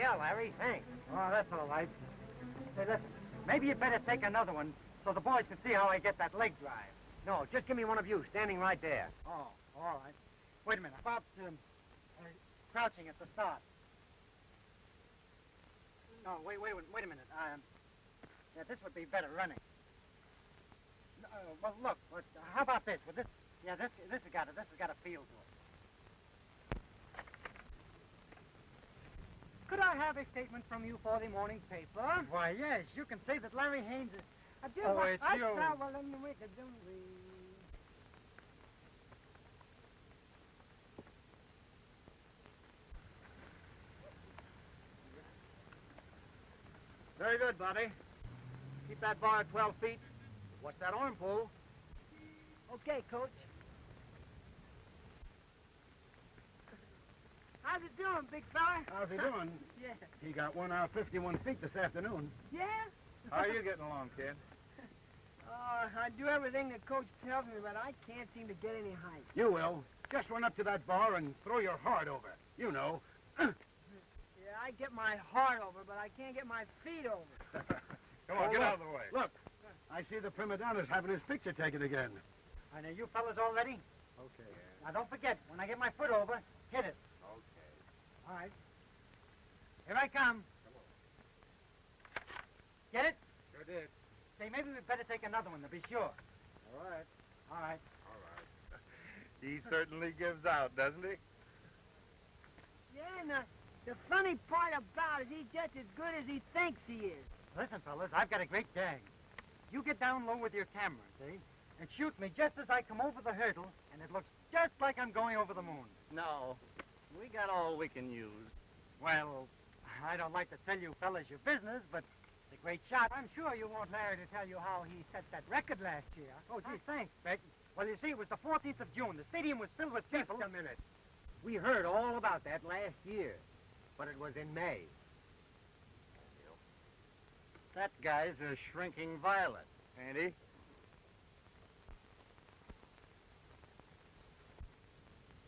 Yeah, Larry, thanks. Oh, that's all right. Say, listen, maybe you'd better take another one so the boys can see how I get that leg drive. No, just give me one of you, standing right there. Oh, all right. Wait a minute, about crouching at the start. No, wait a minute. Yeah, this would be better running. Well, look, how about this? With this, yeah, this has got a feel to it. Could I have a statement from you for the morning paper? Why, yes. You can say that Larry Haynes is... It's you. travel in the Wicked-Doomsday. Very good, Bobby. Keep that bar at 12 feet. Watch that arm pull. Okay, Coach. How's it doing, big fella? How's he doing? Yeah. He got 1 hour 51 feet this afternoon. Yeah? How are you getting along, kid? I do everything the coach tells me, but I can't seem to get any height. You will. Just run up to that bar and throw your heart over. You know. Yeah, I get my heart over, but I can't get my feet over. Come on, get out of the way. Look, I see the prima donna's having his picture taken again. I know you fellas all ready? Okay. Now, don't forget, when I get my foot over, hit it. Okay. All right. Here I come. Get it? Sure did. Say, maybe we'd better take another one to be sure. All right. All right. All right. He certainly gives out, doesn't he? Yeah, and the funny part about it, he's just as good as he thinks he is. Listen, fellas, I've got a great gag. You get down low with your camera, see? And shoot me just as I come over the hurdle, and it looks just like I'm going over the moon. No. We got all we can use. Well, I don't like to tell you fellas your business, but it's a great shot. I'm sure you want Larry to tell you how he set that record last year. Oh, gee, thanks, Beck. Well, you see, it was the 14th of June. The stadium was filled with people. Just a minute. We heard all about that last year, but it was in May. That guy's a shrinking violet, ain't he?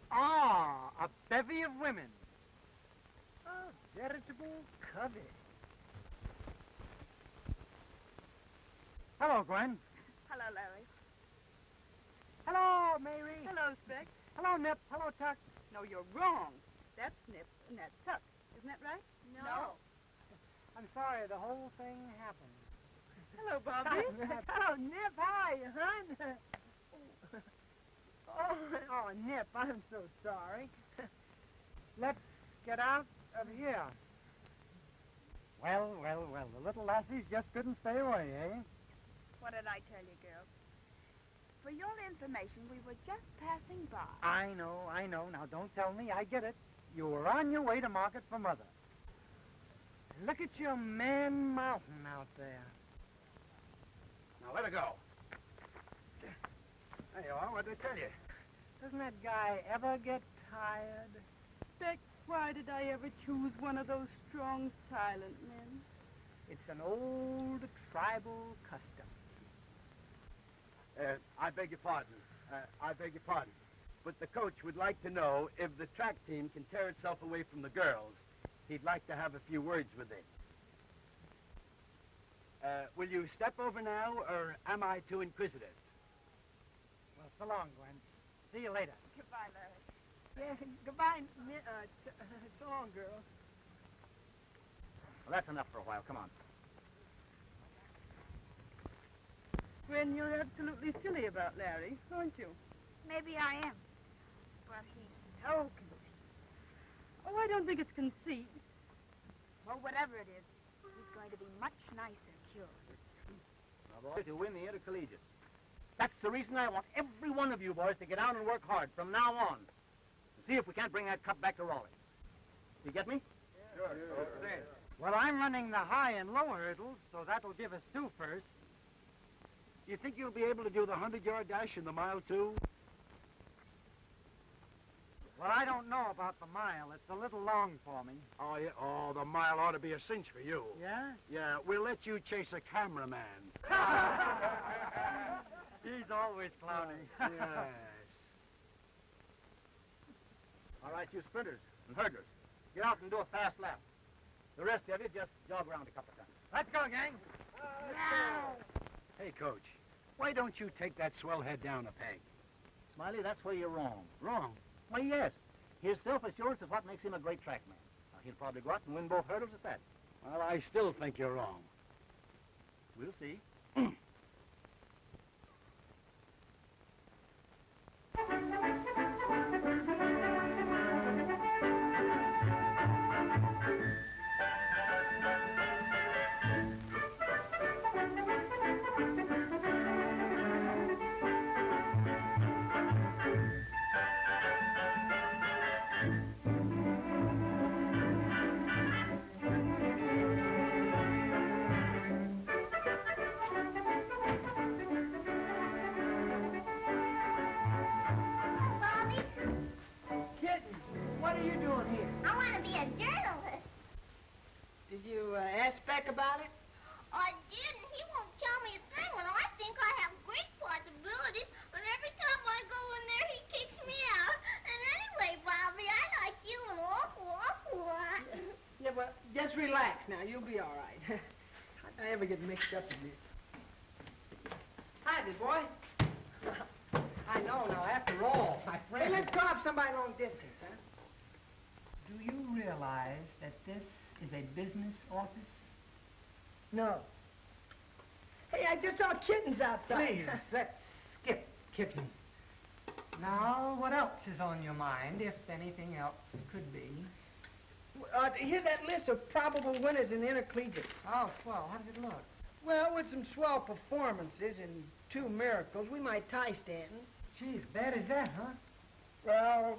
Ah, a bevy of women. A veritable covey. Hello, Gwen. Hello, Larry. Hello, Mary. Hello, Speck. Hello, Nip. Hello, Tuck. No, you're wrong. That's Nip and that's Tuck. Isn't that right? No. I'm sorry, the whole thing happened. Hello, Bobby. Hello, Nip. How are you, hon? Oh, Nip, I'm so sorry. Let's get out of here. Well, the little lassies just couldn't stay away, eh? What did I tell you, girl? For your information, we were just passing by. I know. Now, don't tell me. I get it. You were on your way to market for Mother. Look at your man mountain out there. Now, let her go. There you are. What'd they tell you? Doesn't that guy ever get tired? Speck, why did I ever choose one of those strong, silent men? It's an old tribal custom. I beg your pardon. But the coach would like to know if the track team can tear itself away from the girls. He'd like to have a few words with them. Will you step over now, or am I too inquisitive? Well, so long, Gwen. See you later. Goodbye, Larry. Yeah, goodbye, so long, girl. Well, that's enough for a while. Come on. Gwen, you're absolutely silly about Larry, aren't you? Maybe I am. But he's so conceited. Oh, I don't think it's conceit. Well, whatever it is, he's going to be much nicer cured. Now, boys, to win the Intercollegiate. That's the reason I want every one of you boys to get out and work hard from now on. To see if we can't bring that cup back to Raleigh. You get me? Sure. Well, I'm running the high and low hurdles, so that'll give us 2 firsts. You think you'll be able to do the 100-yard dash in the mile, too? Well, I don't know about the mile. It's a little long for me. Oh, yeah. Oh, the mile ought to be a cinch for you. Yeah? Yeah, we'll let you chase a cameraman. He's always clowny. Yes. All right, you sprinters and hurdlers, get out and do a fast lap. The rest of you just jog around a couple of times. Let's go, gang. Hey, Coach, why don't you take that swell head down a peg? Smiley, that's where you're wrong. Wrong. Why, yes. His self-assurance is what makes him a great trackman. Now, he'll probably go out and win both hurdles at that. Well, I still think you're wrong. We'll see. Did you ask Beck about it? I didn't. He won't tell me a thing when I think I have great possibilities, but every time I go in there, he kicks me out. And anyway, Bobby, I like you an awful lot. Yeah, well, just relax now. You'll be all right. I ever get mixed up in this. Hi, this boy. I know now, after all, my friend. Hey, let's go up somebody long distance, huh? Do you realize that this is a business office? No. Hey, I just saw kittens outside. Please, let's skip kittens. Now, what else is on your mind, if anything else could be? Here's that list of probable winners in the Intercollegiate. Oh, swell. How does it look? Well, with some swell performances and 2 miracles, we might tie Stanton. Geez, bad as that, huh? Well,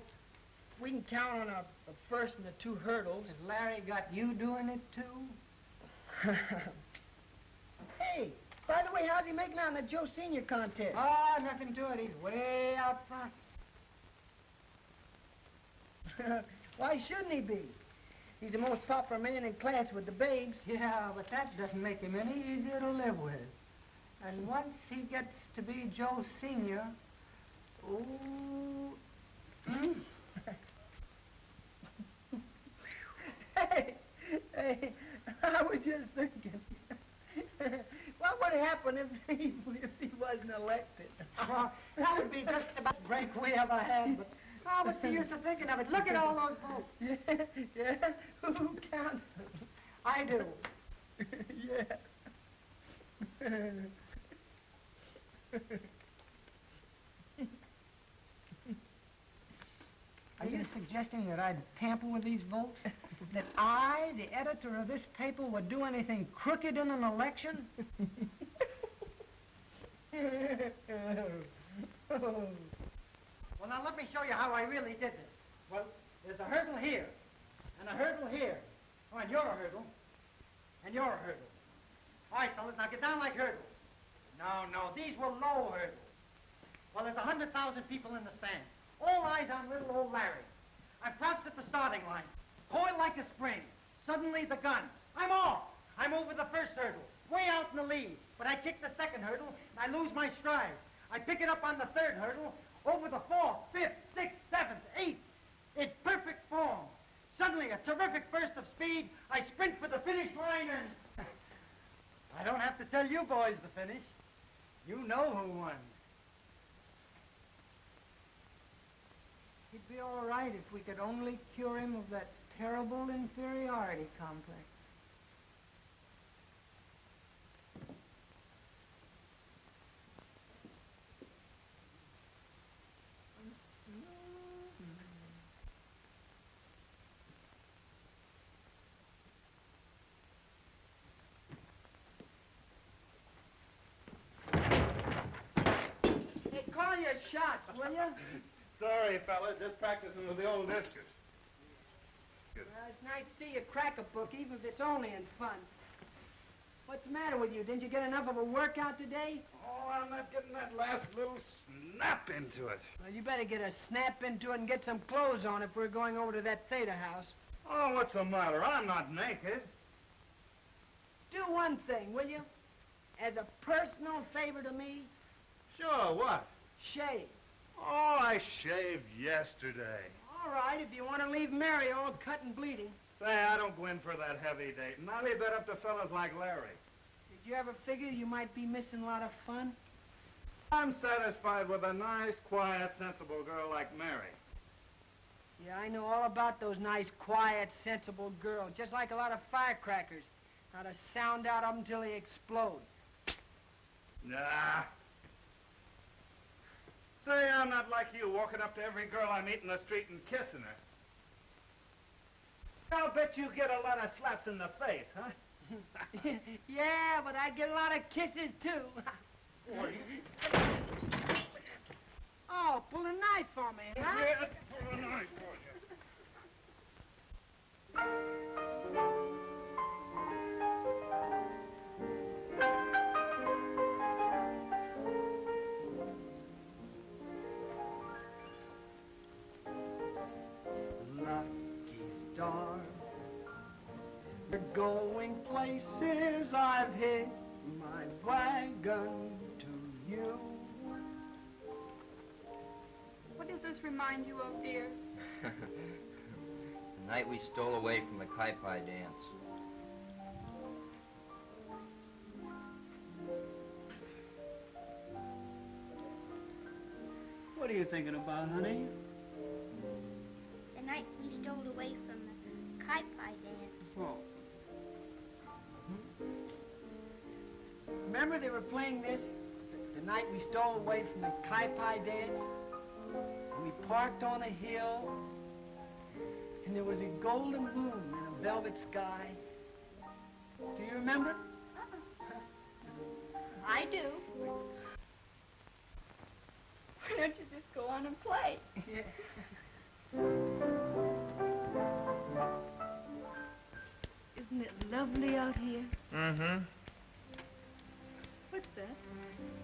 we can count on a first and the 2 hurdles. Has Larry got you doing it, too? Hey, by the way, how's he making out in the Joe Senior contest? Oh, nothing to it. He's way out front. Why shouldn't he be? He's the most popular man in class with the babes. Yeah, but that doesn't make him any easier to live with. And once he gets to be Joe Senior, ooh... Hey, I was just thinking, what would happen if he wasn't elected? Oh, that would be just the best break we ever had, but what's the use of thinking of it? Look at all those votes. Yeah? Who counts them? I do. Yeah. Are you suggesting that I'd tamper with these votes? That I, the editor of this paper, would do anything crooked in an election? Well, now let me show you how I really did this. Well, there's a hurdle here, and a hurdle here. Oh, and you're a hurdle, and you're a hurdle. All right, fellas, now get down like hurdles. No, these were low hurdles. Well, there's 100,000 people in the stand. All eyes on little old Larry. I'm crouched at the starting line, coiled like a spring. Suddenly, the gun. I'm off. I'm over the first hurdle, way out in the lead. But I kick the second hurdle, and I lose my stride. I pick it up on the third hurdle, over the 4th, 5th, 6th, 7th, 8th. In perfect form. Suddenly, a terrific burst of speed. I sprint for the finish line, and... I don't have to tell you boys the finish. You know who won. He'd be all right if we could only cure him of that terrible inferiority complex. Hey, call your shots, will you? Sorry, fella, just practicing with the old discus. Well, it's nice to see you crack a book, even if it's only in fun. What's the matter with you? Didn't you get enough of a workout today? Oh, I'm not getting that last little snap into it. Well, you better get a snap into it and get some clothes on if we're going over to that Theta house. Oh, what's the matter? I'm not naked. Do one thing, will you? As a personal favor to me, Sure, what? shave. Oh, I shaved yesterday. All right, if you want to leave Mary all cut and bleeding. Say, I don't go in for that heavy dating. I leave that up to fellas like Larry. Did you ever figure you might be missing a lot of fun? I'm satisfied with a nice, quiet, sensible girl like Mary. Yeah, I know all about those nice, quiet, sensible girls. Just like a lot of firecrackers. How to sound out of them till they explode. Nah. Say, I'm not like you, walking up to every girl I meet in the street and kissing her. I'll bet you get a lot of slaps in the face, huh? Yeah, but I get a lot of kisses, too. Oh, pull a knife on me, huh? Yeah, pull a knife on you. Lucky star, we're going places. I've hitched my wagon to you. What does this remind you of, dear? The night we stole away from the Kai-Pai dance. What are you thinking about, honey? The night we stole away from the Kai-Pai dance. Oh. Remember they were playing this the night we stole away from the Kai-Pai dance? We parked on a hill, and there was a golden moon and a velvet sky. Do you remember? I do. Why don't you just go on and play? Yeah. Isn't it lovely out here? Mm-hmm. What's that?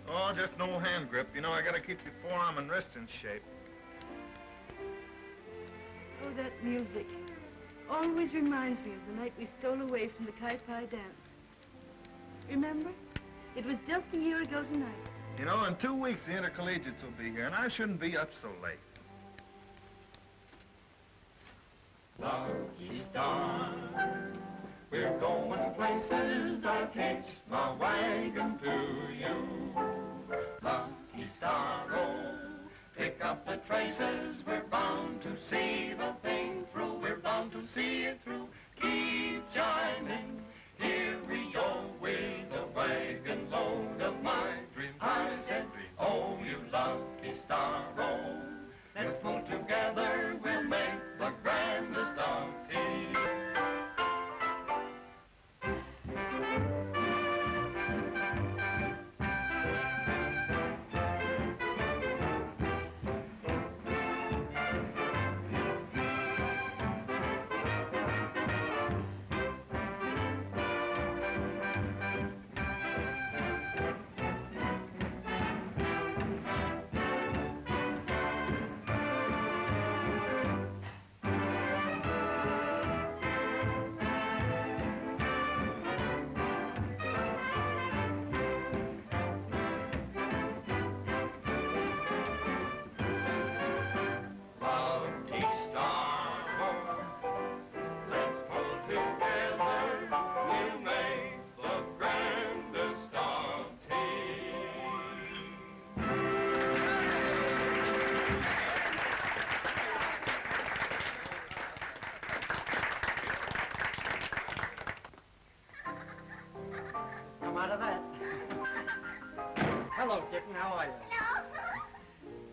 Oh, just no hand grip. You know, I gotta keep your forearm and wrist in shape. Oh, that music always reminds me of the night we stole away from the Kai-Pai dance. Remember? It was just a year ago tonight. You know, in 2 weeks, the Intercollegiates will be here, and I shouldn't be up so late. Lucky star, we're going places. I've hitched my wagon to you. Lucky star, oh, pick up the traces. We're bound to see the thing through. We're bound to see it through. Keep chiming. Here we go with a wagon load of my dreams. I said, oh, you lucky star, oh, let's pull together. We'll make the grandest of tea. Lucky star, let's pull together. We'll make the grandest of tea. Come out of that. Hello, kitten. How are you? Hello?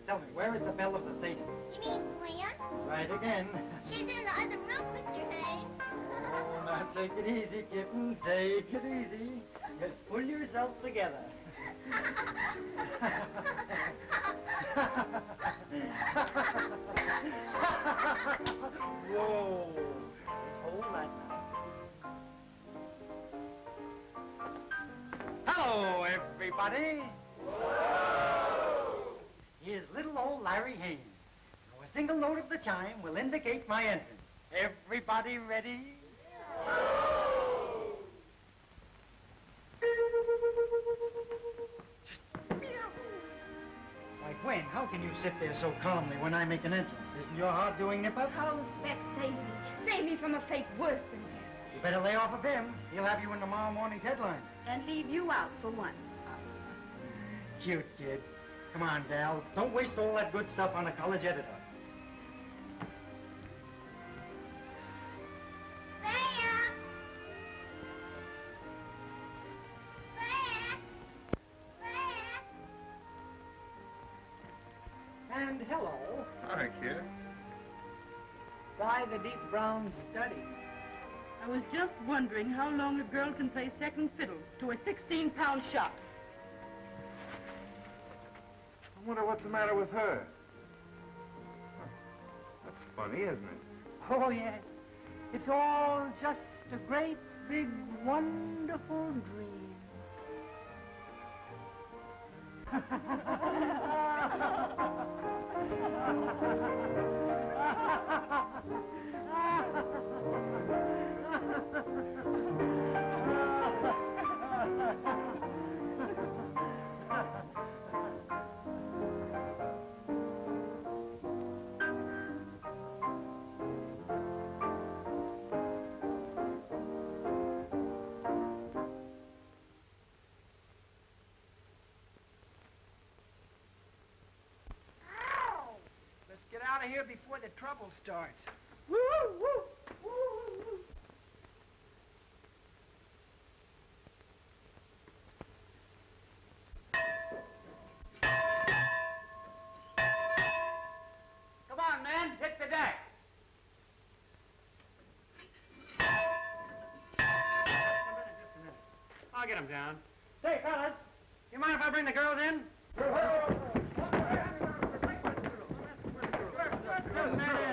Tell me, where is the belle of the theater? You mean Gwen? Right again. She's in the other room, Mr. Hayes. Oh, now take it easy, kitten. Take it easy. Just pull yourself together. Whoa. Just hold that now. Hello, everybody. Here's little old Larry Haynes. Now, a single note of the chime will indicate my entrance. Everybody ready? Why, Gwen, how can you sit there so calmly when I make an entrance? Isn't your heart doing nip-ups? Oh, vexation. Say, save me from a fate worse than death. You better lay off of him. He'll have you in tomorrow morning's headlines. And leave you out for once. Cute kid. Come on, Dal. Don't waste all that good stuff on a college editor. And hello. Hi, kid. Why the deep brown study? I was just wondering how long a girl can play second fiddle to a 16-pound shot. I wonder what's the matter with her. Huh. That's funny, isn't it? Oh, yes. It's all just a great, big, wonderful dream. Get out of here before the trouble starts. Woo, woo, woo, woo. Come on, man, hit the deck. Just a minute. I'll get him down. Say, fellas, you mind if I bring the girls in?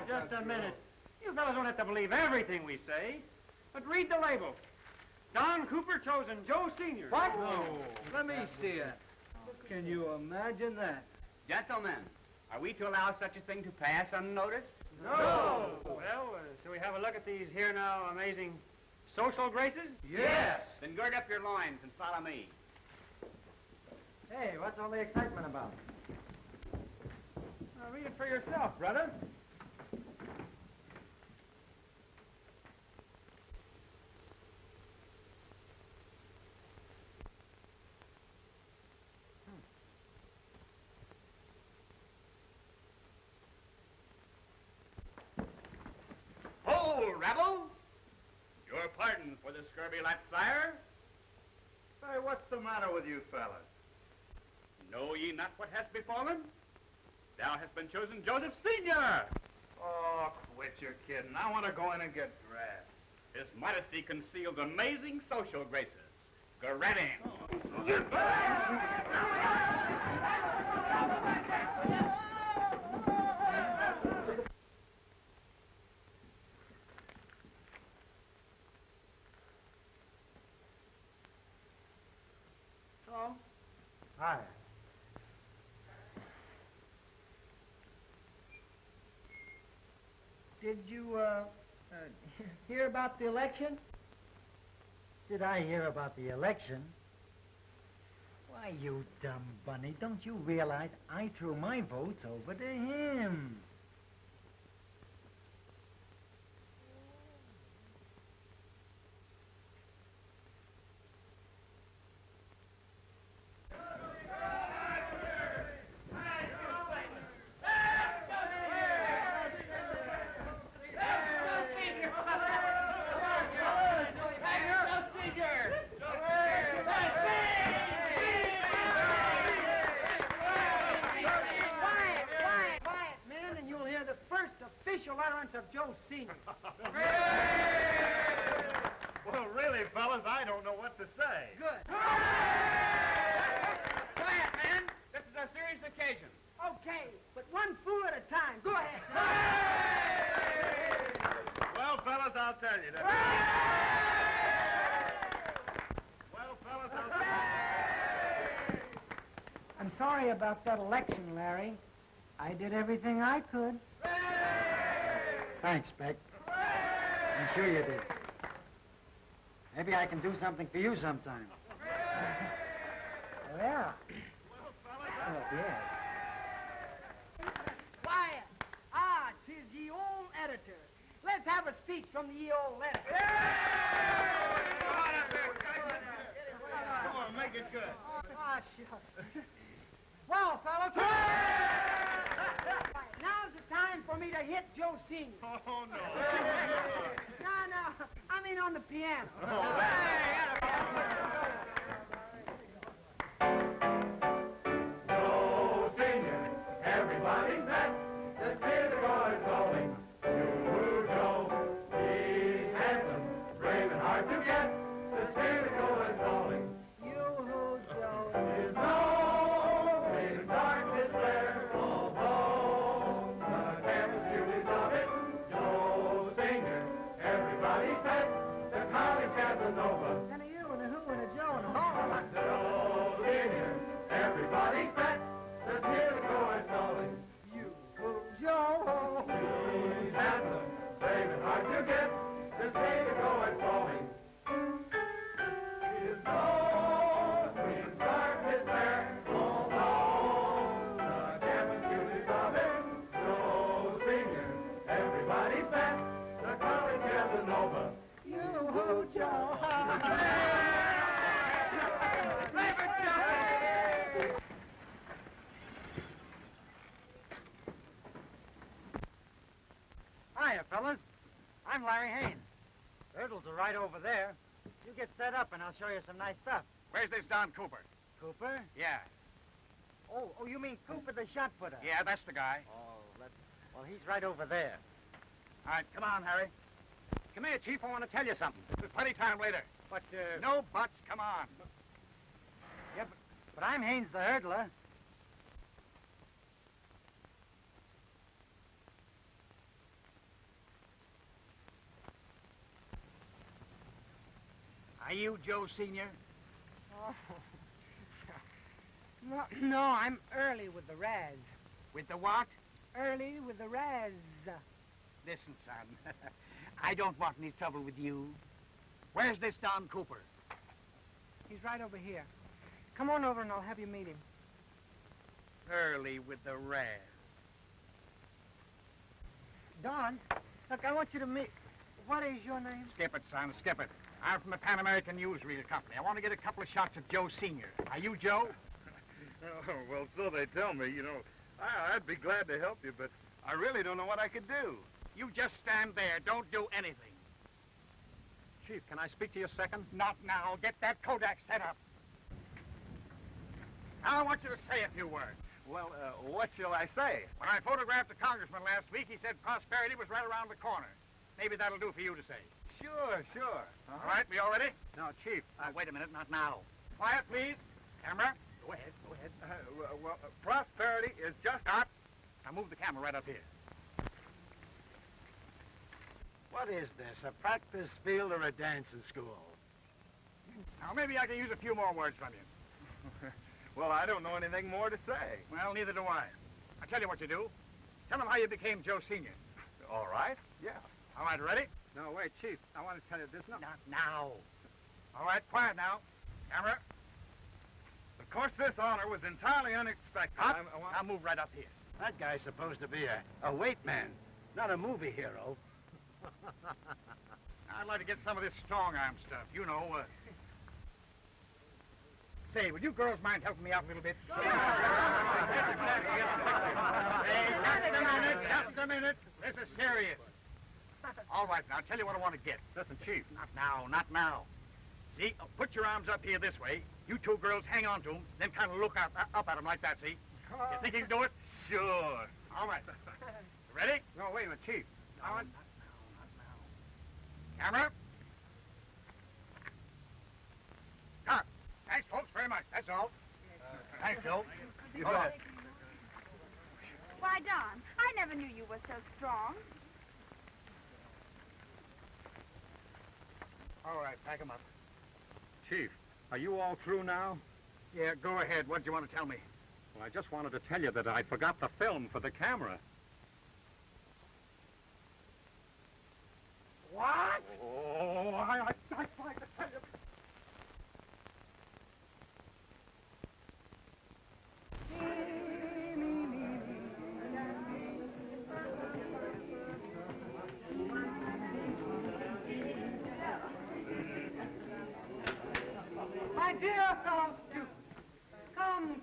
Just a minute. You fellas don't have to believe everything we say, but read the label. Don Cooper chosen Joe Sr. What? No. Let me see it. Can you imagine that? Gentlemen, are we to allow such a thing to pass unnoticed? No. Well, shall we have a look at these here now amazing social graces? Yes. Then gird up your loins and follow me. Hey, what's all the excitement about? Read it for yourself, brother. Hold, rabble! Your pardon for the scurvy lap, sire. Say, what's the matter with you fellas? Know ye not what has befallen? Thou hast been chosen Joseph Sr. Oh, quit your kidding. I want to go in and get dressed. His modesty conceals amazing social graces. Garetting. Hello? Hi. Did you, hear about the election? Did I hear about the election? Why, you dumb bunny, don't you realize I threw my votes over to him? Of Joe Sr. Well, really, fellas, I don't know what to say. Good. Quiet, man. This is a serious occasion. Okay, but one fool at a time. Go ahead. Well, fellas, I'll tell you that. Well, fellas, I'll tell you. I'm sorry about that election, Larry. I did everything I could. Thanks, Beck. I'm sure you did. Maybe I can do something for you sometime. Yeah. Oh, yeah. Quiet. Ah, 'tis ye old editor. let's have a speech from the ye old letter. Come on, make it good. Ah, shucks. Well, fellas, now's the time for me to hit Joe Sr. Oh, no. No, I mean on the piano. Joe Senior, everybody's met. The theater is calling. You, Joe, he's handsome, brave and hard to get. The theater is calling. You, Joe. His nose brings darkness there, although the campus beauties of it. Joe Senior, everybody's pet. The college Casanova. And a you and a who and a Joe and a ho. Joe Senior, everybody's pet. The theater is calling. You, Joe. He's handsome, brave and hard to get. The theater is calling. His nose brings darkness there, although the campus beauties of it. Joe Senior, everybody's pet. The college Casanova. You, Joe. Hiya, fellas. I'm Larry Haynes. Hurdles are right over there. You get set up and I'll show you some nice stuff. Where's this Don Cooper? Cooper? Yeah. Oh, you mean Cooper the shot putter? Yeah, that's the guy. Well, he's right over there. All right, come on, Harry. Come here, Chief. I want to tell you something. There's plenty of time later. But, No buts. Come on. Yeah, but I'm Haynes the hurdler. Are you Joe Senior? Oh. No, I'm early with the Raz. With the what? Early with the Raz. Listen, son. I don't want any trouble with you. Where's this Don Cooper? He's right over here. Come on over and I'll have you meet him. Early with the Raz. Don, look, I want you to meet... What is your name? Skip it, son. Skip it. I'm from the Pan American Newsreel Company. I want to get a couple of shots of Joe Senior. Are you Joe? Oh, well, so they tell me. You know, I'd be glad to help you, but I really don't know what I could do. You just stand there. Don't do anything. Chief, can I speak to you a second? Not now. Get that Kodak set up. Now I want you to say a few words. Well, what shall I say? When I photographed the congressman last week, he said prosperity was right around the corner. Maybe that'll do for you to say. Sure. All right, we all ready? No, Chief. Wait a minute, not now. Quiet, please. Camera, go ahead. Prosperity is just... Stop. Now move the camera right up here. What is this, a practice field or a dancing school? Now, maybe I can use a few more words from you. Well, I don't know anything more to say. Well, neither do I. I'll tell you what you do. Tell them how you became Joe Senior. All right, yeah. All right, ready? No, wait, Chief. I want to tell you this. Not now. All right, quiet now. Camera. Of course, this honor was entirely unexpected. Up. Now move right up here. That guy's supposed to be a weight man, not a movie hero. I'd like to get some of this strong arm stuff. You know, Say, would you girls mind helping me out a little bit? Hey, just a minute. This is serious. All right, now, I'll tell you what I want to get. Listen, Chief. Not now. See, put your arms up here this way. You two girls hang on to them, then kind of look up at them like that, see? You think you can do it? Sure. All right. Ready? No, wait a minute, Chief. Not now. Camera. Cut. Thanks, folks, very much. That's all. Thanks, Joe. You bet. Why, Don, I never knew you were so strong. All right, pack 'em up. Chief, are you all through now? Yeah, go ahead. What do you want to tell me? Well, I just wanted to tell you that I forgot the film for the camera. What? Oh, I'd like to tell you. dear fellow students,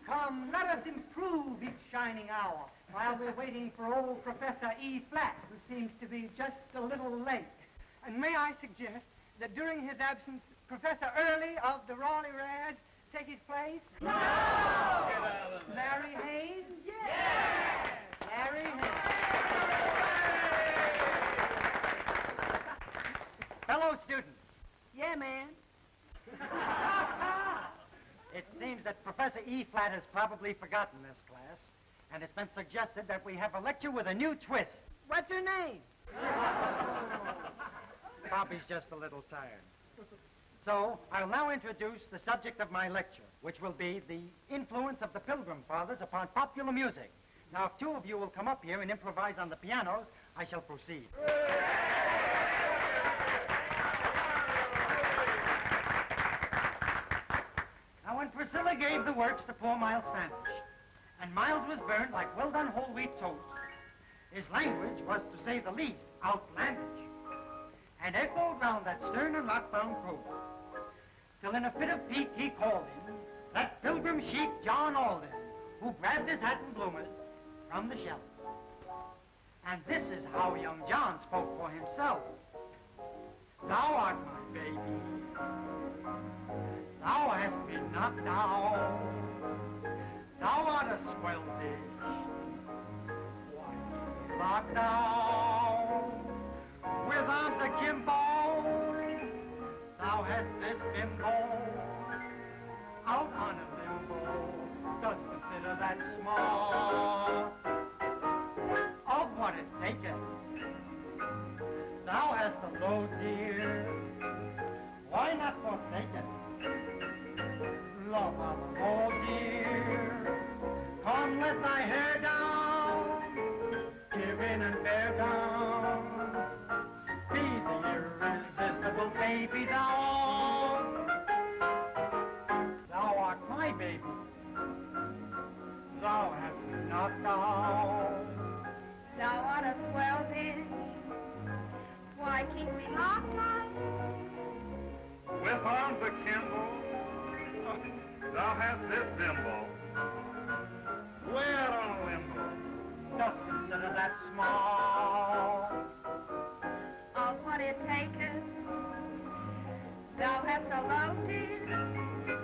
come, let us improve each shining hour while we're waiting for old Professor E. Flat, who seems to be just a little late. And may I suggest that during his absence, Professor Early of the Raleigh Rads take his place? No! Larry Hayes? Yes! Larry Hayes. Fellow students, Yeah, man. it seems that Professor E. Flat has probably forgotten this class, and it's been suggested that we have a lecture with a new twist. What's her name? Bobby's just a little tired. So, I'll now introduce the subject of my lecture, which will be the influence of the Pilgrim Fathers upon popular music. Now, if two of you will come up here and improvise on the pianos, I shall proceed. Now, when Priscilla gave the works to poor Miles Standish, and Miles was burned like well-done whole wheat toast, his language was, to say the least, outlandish, and echoed round that stern and lockbound crew, till in a fit of pique he called in that pilgrim sheep John Alden, who grabbed his hat and bloomers from the shelf. And this is how young John spoke for himself. Thou art my baby. Thou hast been knocked down. Thou art a swell dish. Locked down with arms akimbo. Thou hast this bimbo out on a limbo. Dost consider that small of what it taketh. Thou hast the low dear. Why not forsake it? Love of the low dear. Come, let thy hair down. Give in and bear down. Be the irresistible baby thou. Thou art my baby. Thou hast been knocked down. Thou art a swell dish. Why keep me locked up? With arms akimbo, thou hast this bimbo. Way out on a limbo. Dost consider that small Of what it taketh. Thou hast a low dear.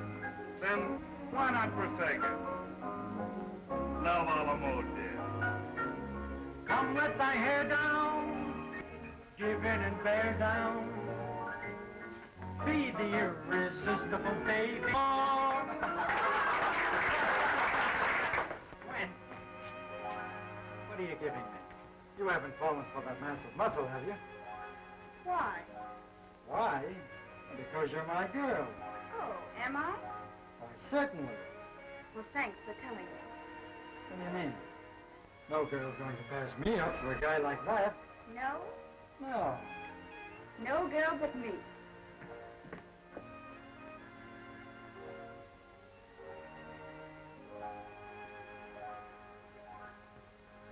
Then why not forsake it? Love a la mode, dear. Come, let thy hair down. Give in and bear down. Be the irresistible baby. When? What are you giving me? You haven't fallen for that massive muscle, have you? Why? Why? Because you're my girl. Oh, am I? Why, certainly. Well, thanks for telling me. What do you mean? No girl's going to pass me up for a guy like that. No? No. No girl but me.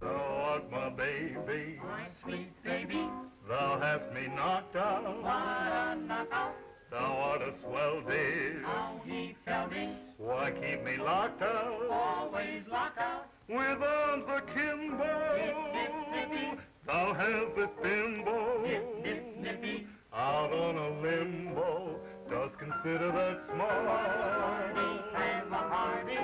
Thou art my baby, My sweet baby, thou hast me knocked out. what a knockout. Thou art a swell dish. How he fell this, Why keep me locked out? always locked out. With arms akimbo. Nip, nip, nippy. Thou hast this bimbo. Nip, nip, nippy. Out on a limbo. Dost consider that small Hardy and the hardy,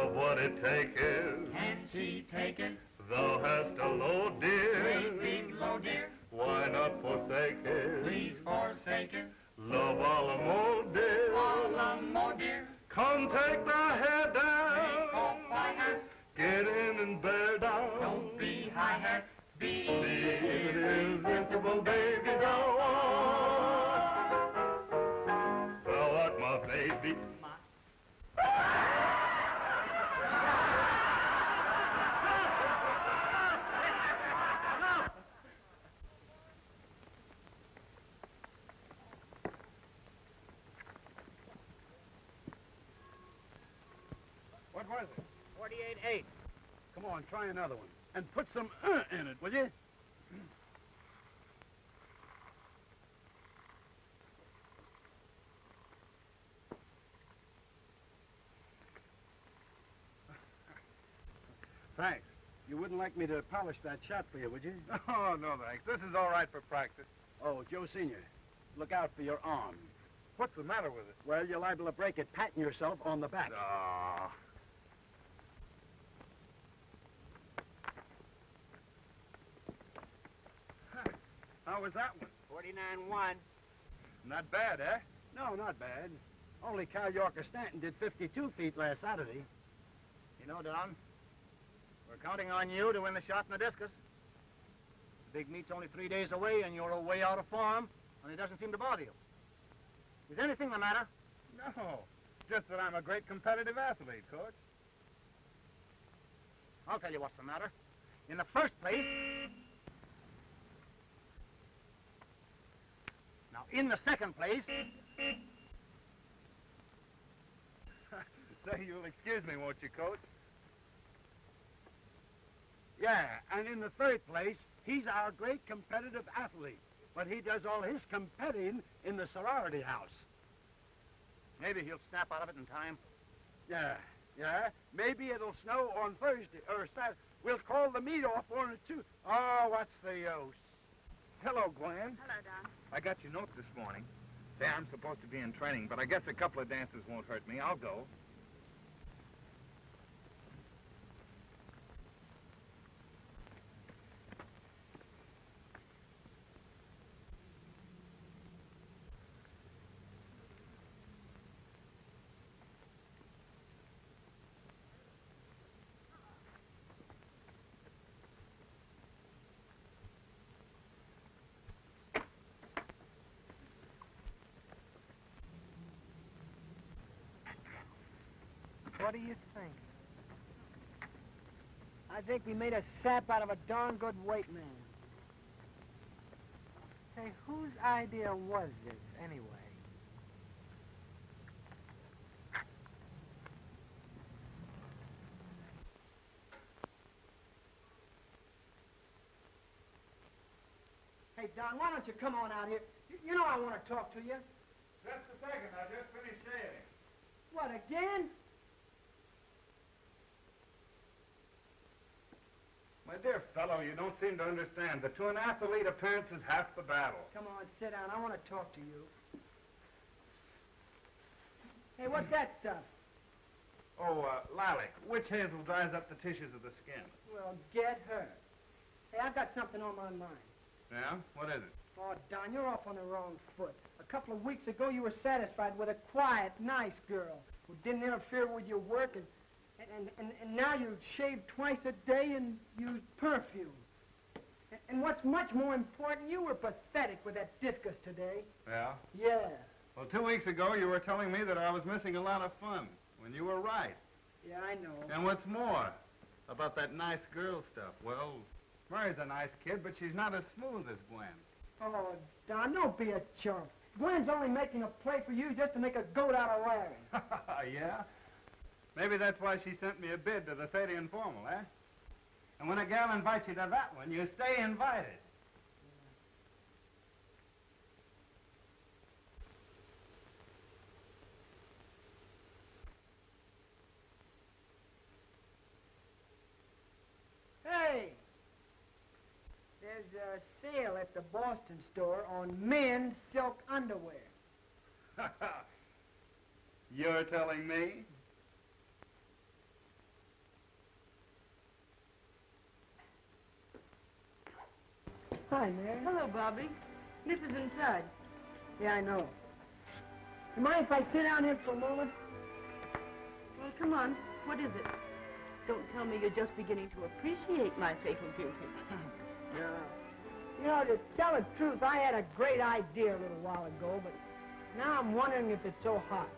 of what it taketh. can she take it? Thou hast a low dear. Great big low dear, Why not forsake it? please forsake it. Love a la mode, dear. All a more dear, Come take thy head take down. off thy hat. Get in and bear down. Don't be high hat, be The irresistible baby thou art. Thou art my baby. What was it? 48-8. Come on, try another one. And put some in it, will you? Thanks. You wouldn't like me to polish that shot for you, would you? Oh, no, thanks. This is all right for practice. Oh, Joe Sr., look out for your arm. What's the matter with it? Well, you're liable to break it patting yourself on the back. Oh. How was that one? 49-1. Not bad, eh? No, not bad. Only Cal Yorker Stanton did 52 feet last Saturday. You know, Don, we're counting on you to win the shot and the discus. The big meet's only 3 days away, and you're way out of form, and it doesn't seem to bother you. Is anything the matter? No. Just that I'm a great competitive athlete, Coach. I'll tell you what's the matter. In the first place... Now, in the second place... Say, you'll excuse me, won't you, Coach? Yeah, and in the third place, he's our great competitive athlete. But he does all his competing in the sorority house. Maybe he'll snap out of it in time. Yeah. Maybe it'll snow on Thursday, or Saturday. We'll call the meet off on it, too. Oh, what's the use? Hello, Gwen. Hello, Don. I got your note this morning. Say, I'm supposed to be in training, but I guess a couple of dances won't hurt me. I'll go. What do you think? I think we made a sap out of a darn good weight man. Say, whose idea was this, anyway? Hey, Don, why don't you come on out here? You know I want to talk to you. Just a second. I just finished shaving. What, again? My dear fellow, you don't seem to understand that to an athlete, appearance is half the battle. Come on, sit down. I want to talk to you. Hey, what's that stuff? Oh, lilac. Witch hazel dries up the tissues of the skin. Well, get her. Hey, I've got something on my mind. Yeah? What is it? Oh, Don, you're off on the wrong foot. A couple of weeks ago, you were satisfied with a quiet, nice girl who didn't interfere with your work, and now you shave twice a day and use perfume. And what's much more important, you were pathetic with that discus today. Yeah? Yeah. Well, 2 weeks ago, you were telling me that I was missing a lot of fun, when you were right. Yeah, I know. And what's more, about that nice girl stuff, well, Mary's a nice kid, but she's not as smooth as Gwen. Oh, Don, don't be a chump. Gwen's only making a play for you just to make a goat out of Larry. Yeah? Maybe that's why she sent me a bid to the Theatre Informal, eh? And when a gal invites you to that one, you stay invited. Hey! There's a sale at the Boston store on men's silk underwear. You're telling me? Hi, Mary. Hello, Bobby. Nipper's inside. Yeah, I know. You mind if I sit down here for a moment? Well, come on. What is it? Don't tell me you're just beginning to appreciate my fatal beauty. No. You know, to tell the truth, I had a great idea a little while ago, but now I'm wondering if it's so hot.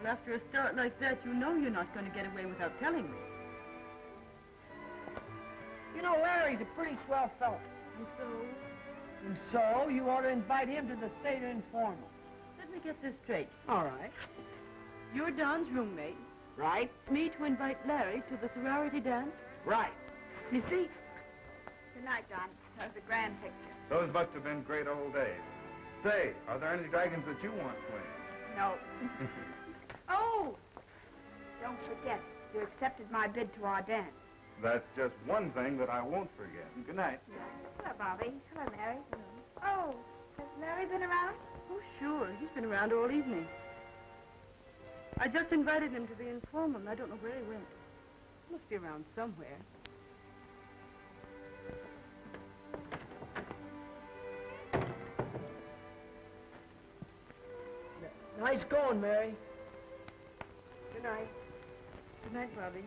Well, after a start like that, you know you're not going to get away without telling me. You know, Larry's a pretty swell fellow. And so, And so, you ought to invite him to the Theatre Informal. let me get this straight. All right. You're Don's roommate. Right? Me to invite Larry to the sorority dance? Right. You see, Good night, Don. That was a grand picture. Those must have been great old days. Say, are there any dragons that you want, Gwen? No. Oh! Don't forget, you accepted my bid to our dance. That's just one thing that I won't forget. Good night. Hello, Bobby. Hello, Mary. Oh, has Larry been around? Oh, sure. He's been around all evening. I just invited him to the informal, and I don't know where he went. He must be around somewhere. Nice going, Mary. Good night. Good night, Bobby.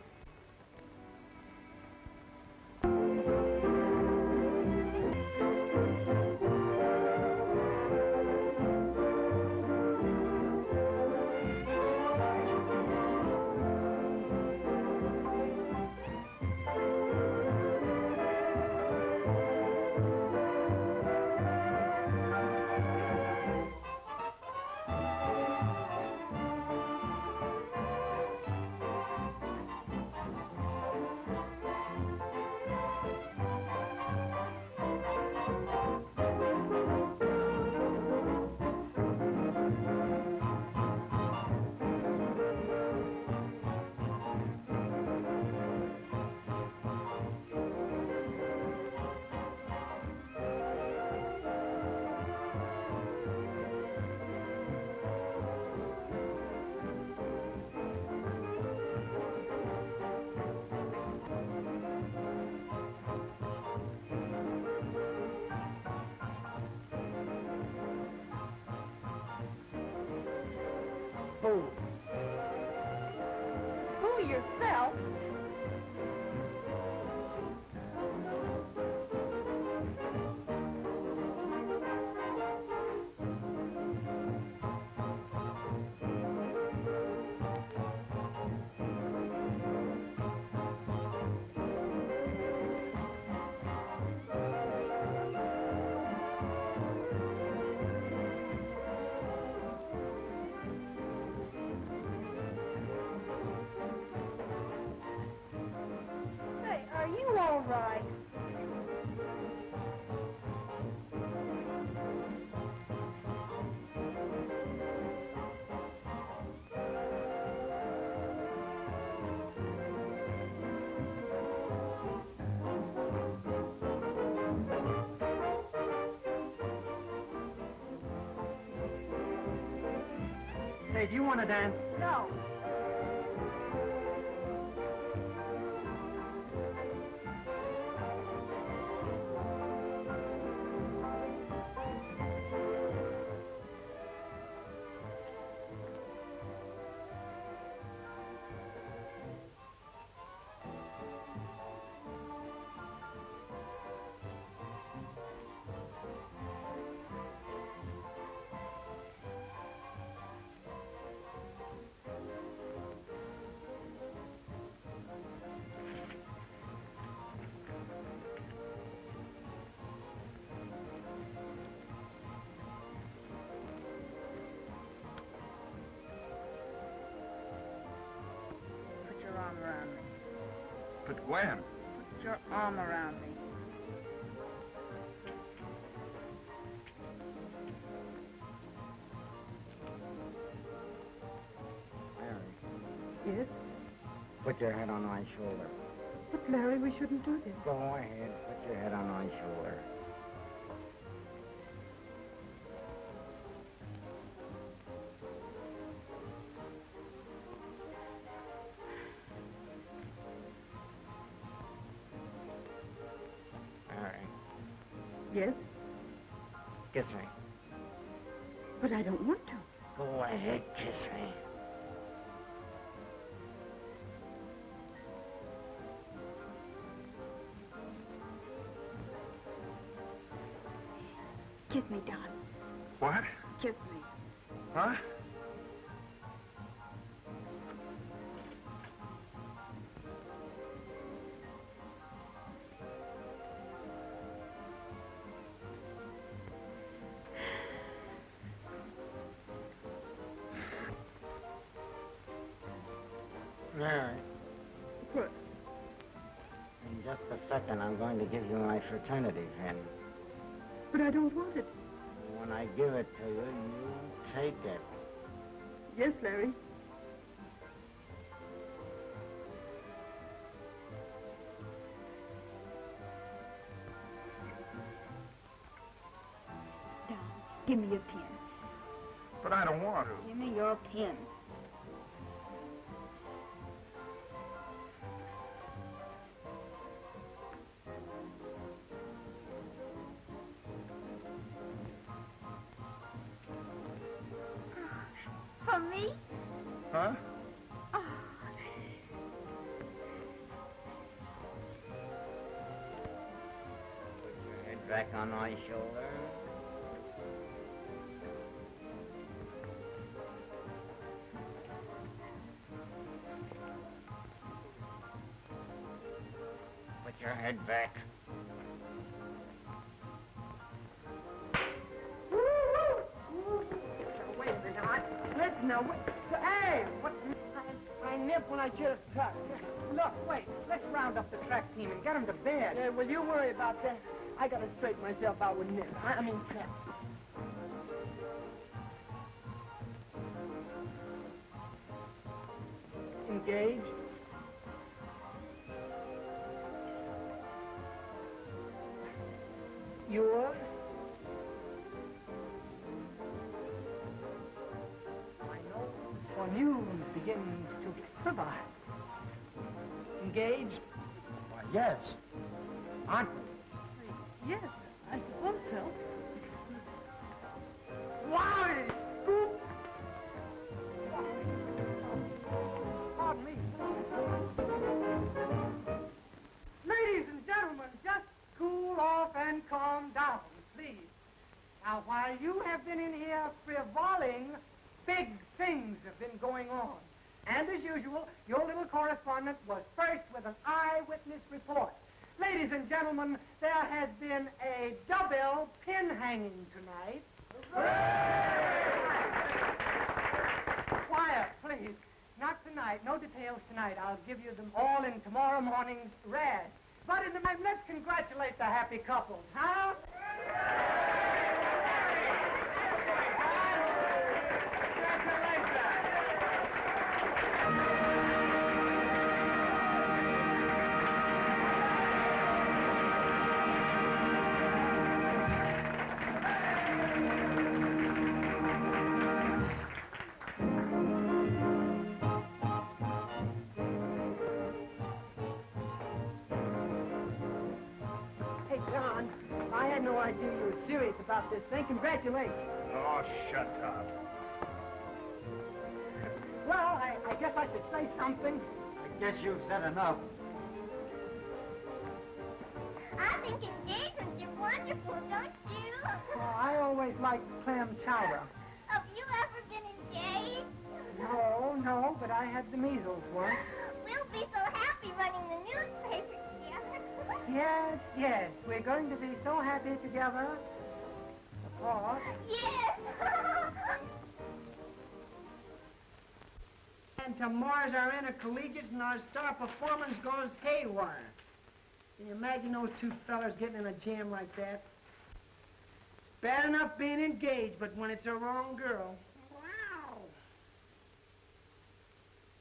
Who? Who yourself? Say, are you all right? Say, do you want to dance? No. Put your arm around me. But Gwen. Put your arm around me. Mary, Yes? put your head on my shoulder. But, Larry, we shouldn't do this. Go ahead, put your head on my shoulder. Mary, Yes? kiss me. But I don't want to. Go ahead, kiss me. Kiss me, Don. What? Kiss me. Huh? Mary, What? in just a second, I'm going to give you my fraternity pin. But I don't want it. When I give it to you, you take it. Yes, Larry. Give me your pen. But I don't want to. Give me your pen. For me? Huh? Oh. Put your head back on my shoulder. Put your head back. Wait a minute. Listen now. Hey, what? I nipped when I should have cut. Look, wait. Let's round up the track team and get them to bed. Yeah, well, you worry about that. I got to straighten myself out with Nip. I mean, cut. Engaged. Yours. My nose for news begins to quiver. Engaged? Why, yes. Aren't we? Yes, I suppose so. Why? Scoop! Pardon me. Ladies and gentlemen, just cool off and calm down, please. Now, while you have been in here frivoling, big things have been going on. And as usual, your little correspondent was first with an eyewitness report. Ladies and gentlemen, there has been a double pin hanging tonight. Quiet, please. Not tonight. No details tonight. I'll give you them all in tomorrow morning's Rad. But in the meantime, let's congratulate the happy couples, huh? Hey, John, I had no idea you were serious about this thing. Congratulations. Oh, shut up. Well, I guess I should say something. I guess you've said enough. I think engagements are wonderful, don't you? Oh, I always liked clam chowder. Have you ever been engaged? No, but I had the measles once. We'll be so happy running the newspaper together. Yes, we're going to be so happy together. Oh. Yes. And tomorrow's our intercollegiate and our star performance goes haywire. Can you imagine those two fellas getting in a jam like that? It's bad enough being engaged, but when it's a wrong girl. Wow.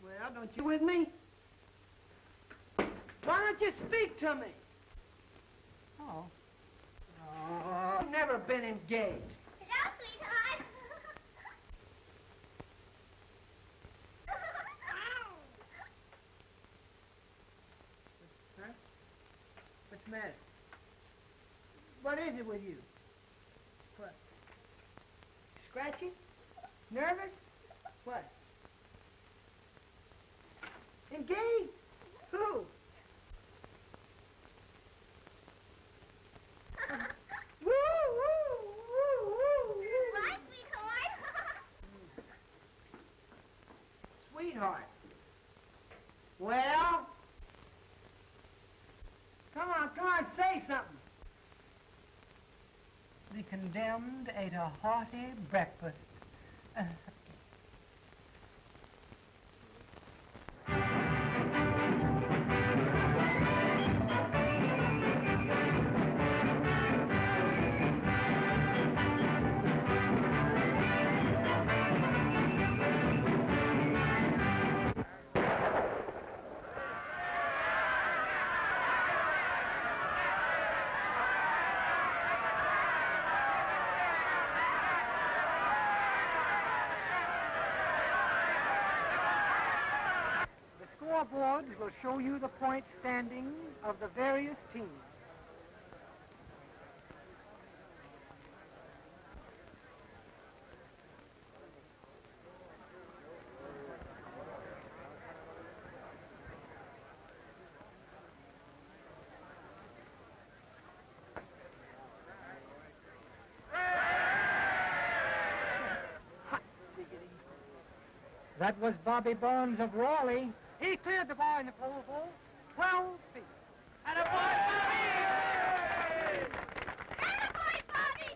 Well, don't you with me? Why don't you speak to me? Oh. Oh, never been engaged. Hello, sweetheart. Huh? What's the matter? What is it with you? What? Scratchy? Nervous? What? Engaged? Who? Woo, woo, woo, woo, woo. Bye, sweetheart. Sweetheart. Well? Come on, say something. The condemned ate a hearty breakfast. scoreboards will show you the point standings of the various teams. That was Bobby Barnes of Raleigh. He cleared the ball in the pole vault, 12 feet. And a ball, Bobby! Attaboy, Bobby!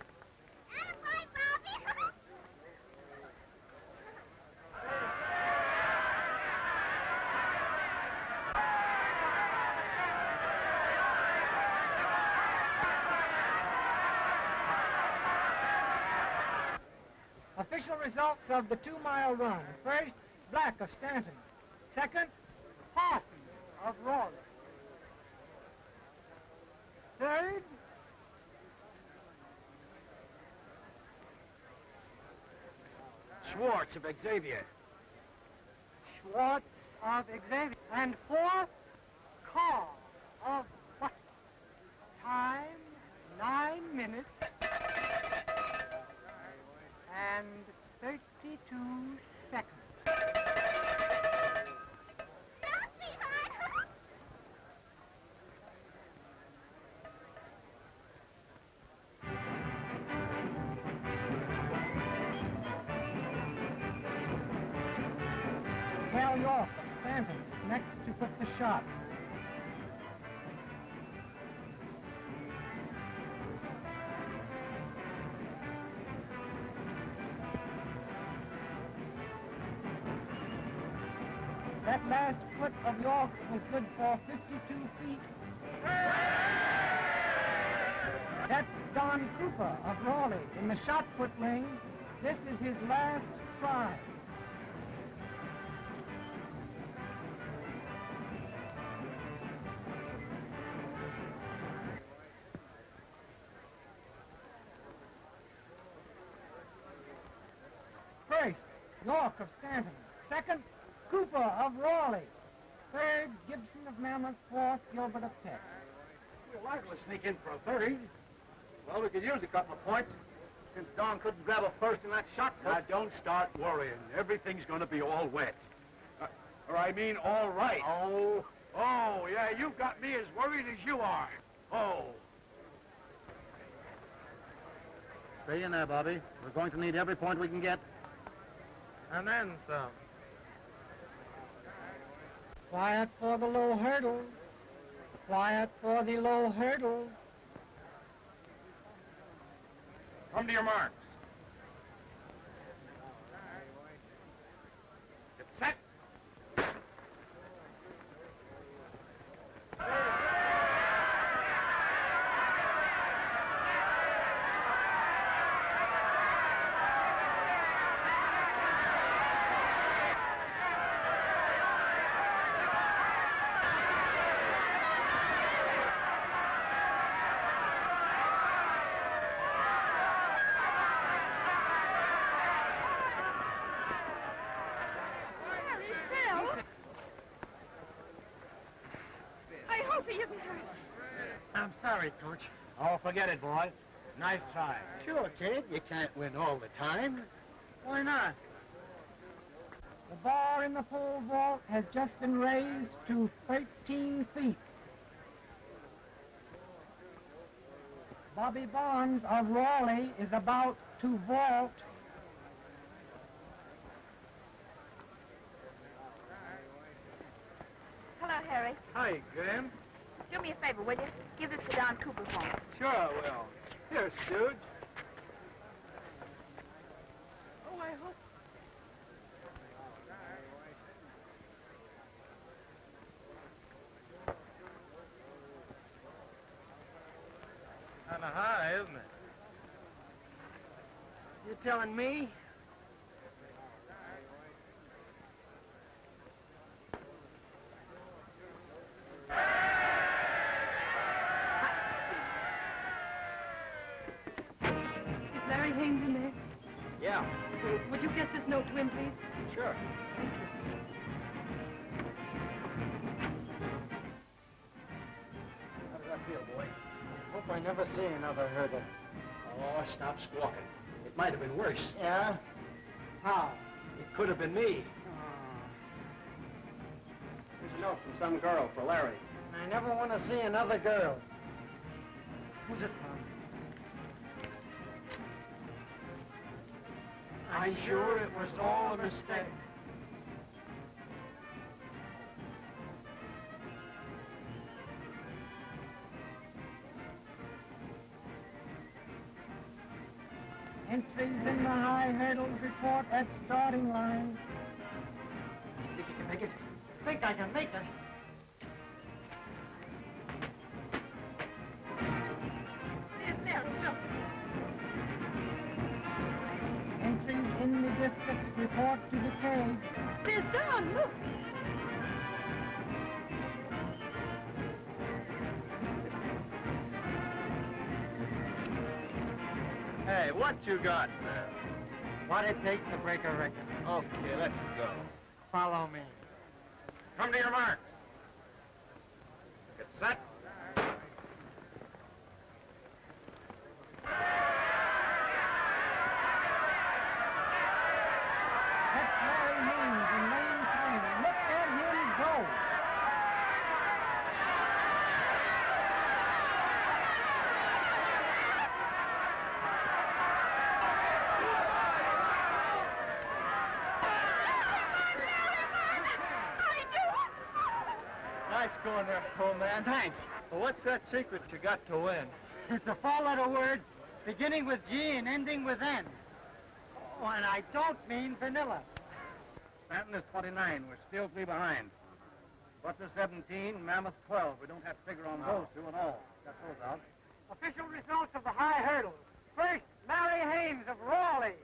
Attaboy, Bobby! Official results of the 2-mile run. First, Black of Stanton. Second, Parsons of Raleigh. Third, Schwartz of Xavier. Schwartz of Xavier. And fourth, Carr of Butler. Time, 9 minutes and 32 seconds. Cal York of Stanton is next to put the shot. That last foot of York's was good for 52 feet. That's Don Cooper of Raleigh in the shot put ring. This is his last try. First, York of Stanton. Second, Cooper of Raleigh. Third, Gibson of Mammoth. Fourth, Gilbert of Peck. We're liable to sneak in for a third. Well, we could use a couple of points, since Don couldn't grab a first in that shot put. Now, don't start worrying. Everything's going to be all wet. Or I mean, all right. Oh. Oh, yeah, you've got me as worried as you are. Oh. Stay in there, Bobby. We're going to need every point we can get. And then some. Quiet for the low hurdle. Quiet for the low hurdle. Come to your marks. Get set. I'm sorry, Coach. Oh, forget it, boy. Nice try. Sure, kid. You can't win all the time. Why not? The bar in the pole vault has just been raised to 13 feet. Bobby Barnes of Raleigh is about to vault. Hello, Harry. Hi, Graham. Do me a favor, will you? Give this to Don Cooper for me. Sure I will. Here, Stooge. Oh, I hope. Kind of high, isn't it? You telling me? Is Larry Haynes in there? Yeah, Would you get this note to him, please? sure. feel, boy? Hope I never see another hurdle. Oh, stop squawking. It might have been worse. Yeah? How? It could have been me. Here's a note from some girl for Larry. I never want to see another girl. Who's it from? I'm sure it was all a mistake. Entries in the high hurdles report at starting line. Think you can make it? Think I can make it? Entries in the discus report to the cage. There's Don, look. Hey, what you got there? What it takes to break a record. Okay, let's go. Follow me. Come to your marks. Get set. That's Larry Haynes in lane 3. Look at him go. Nice going there, old man. Thanks. Well, what's that secret you got to win? It's a four-letter word beginning with G and ending with N. Oh, and I don't mean vanilla. Stanton is 29. We're still 3 behind. Butler 17, Mammoth 12. We don't have to figure on those two at all. Got those out. Official results of the high hurdles. First, Larry Haynes of Raleigh.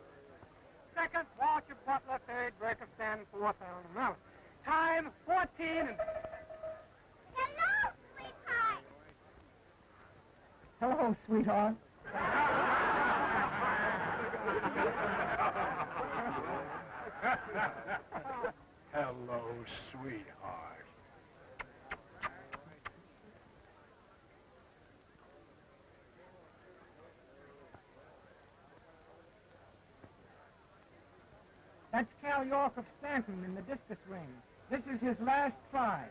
Second, Walter Butler. Third, Burke of Stanton. Fourth, Alan Mallett. Time, 14 and... Hello, sweetheart. Hello, sweetheart. Hello, sweetheart. That's Cal York of Stanton in the discus ring. This is his last try.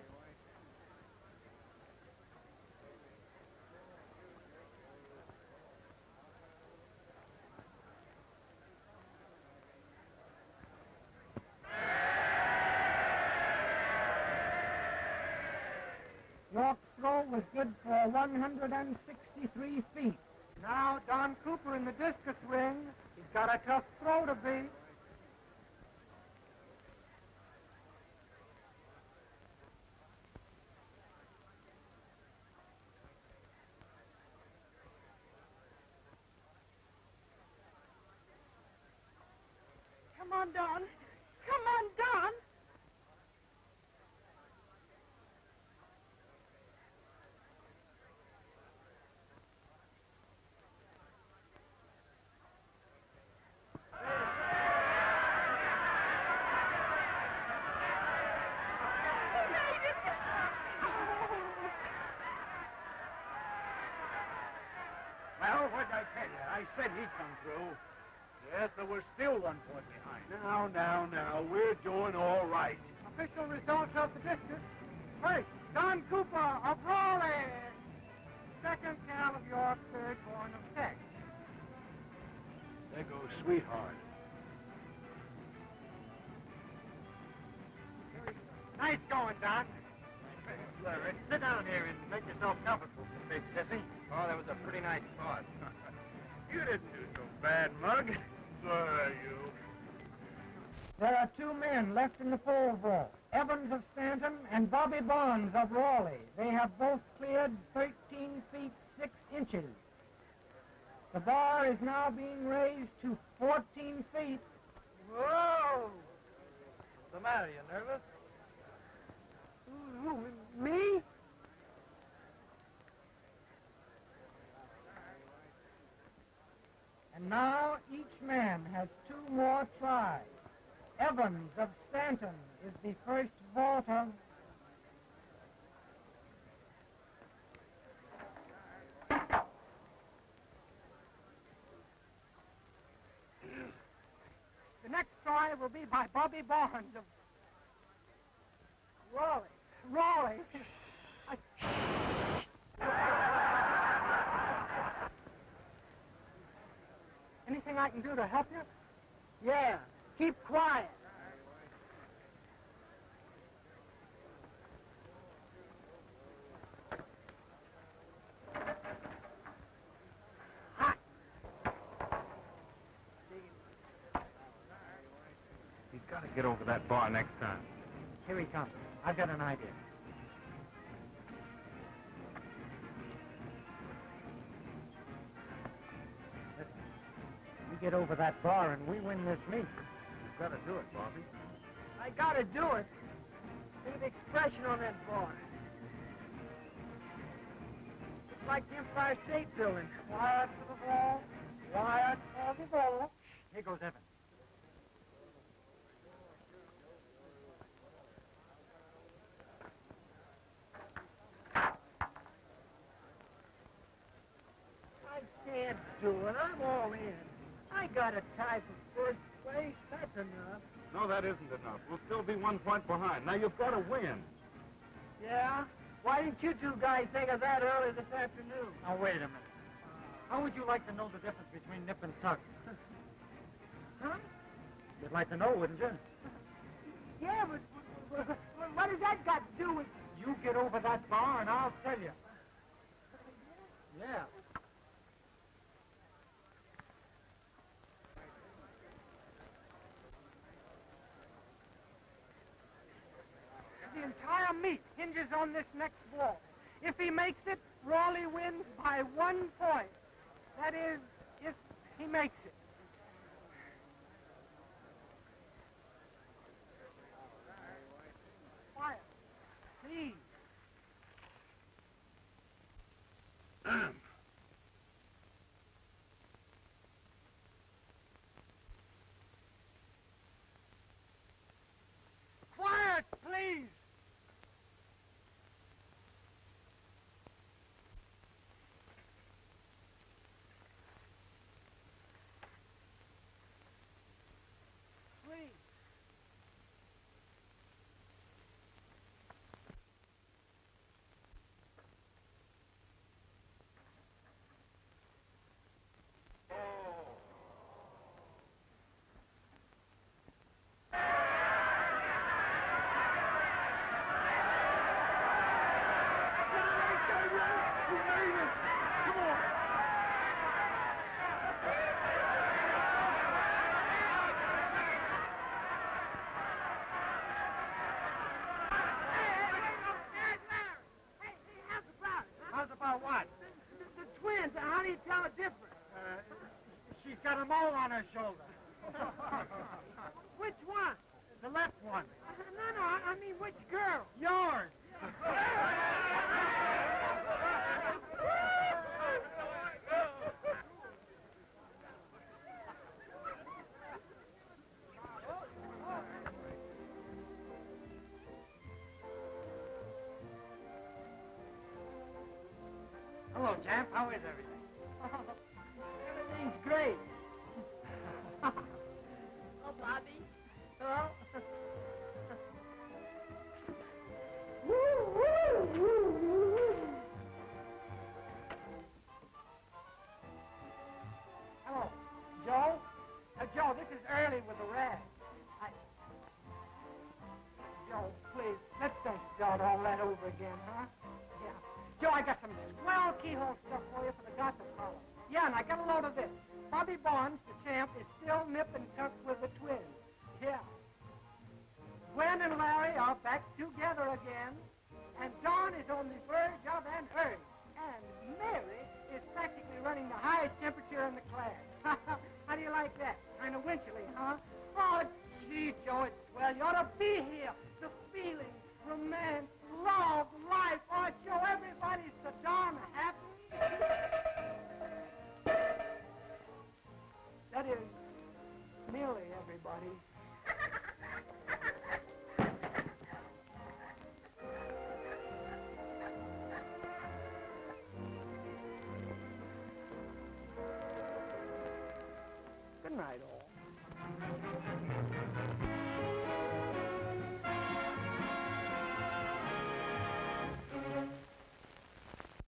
York's throw was good for 163 feet. Now Don Cooper in the discus ring. He's got a tough throw to beat. Come on, Don. Come on, Don. Well, what'd I tell you? I said he'd come through. Yes, but we're still 1 point behind. Now, we're doing all right. Official results of the discus. First, Don Cooper of Raleigh. Second, Cal of York. Third, Bourne of Tech. There goes sweetheart. Nice going, Don. Larry, sit down here and make yourself comfortable, big sissy. Oh, that was a pretty nice spot. You didn't do so bad, Mug. You. There are 2 men left in the pole vault, Evans of Stanton and Bobby Bonds of Raleigh. They have both cleared 13 feet 6 inches. The bar is now being raised to 14 feet. Whoa! What's the matter? You nervous? Me? And now each man has 2 more tries. Evans of Stanton is the first vaulter. I will be by Bobby Barnes of Raleigh. Raleigh. Anything I can do to help you? Yeah. Keep quiet. He's got to get over that bar next time. Here he comes. I've got an idea. Listen, we get over that bar and we win this meet. You've got to do it, Bobby. I gotta do it. See the expression on that bar. It's like the Empire State Building. Quiet for the ball. Quiet for the ball. Here goes Evan. I can't do it. I'm all in. I got a tie for first place. That's enough. No, that isn't enough. We'll still be 1 point behind. Now, you've got to win. Yeah? Why didn't you two guys think of that early this afternoon? Now, wait a minute. How would you like to know the difference between nip and tuck? Huh? You'd like to know, wouldn't you? Yeah, but what has that got to do with... You get over that bar and I'll tell you. Yeah. The entire meet hinges on this next ball. If he makes it, Raleigh wins by 1 point. That is, if he makes it. Quiet. Please. Quiet, please. Please. How's about what? The twins, how do you tell the difference? She's got a mole on her shoulder. Which one? The left one. No, I mean which girl? Yours. Hello, champ. How is everything? Everything's great. Oh, Bobby. Hello? Hello, Joe? Joe, this is Early with the rag. Joe, please, let's don't start all that over again, huh? Yeah. Joe, I got some swell keyhole stuff for you for the gossip column. Yeah, and I got a load of this. Bobby Barnes, the champ, is still nip and tuck with the twins. Yeah. Gwen and Larry are back together again. And Dawn is on the verge of an urge. And Mary is practically running the highest temperature in the class. How do you like that? Kind of wintry, huh? Oh, gee, Joe, it's swell. You ought to be here. The feeling, romance, love, life. Oh, Joe, everybody's so darn happy. That is, nearly everybody.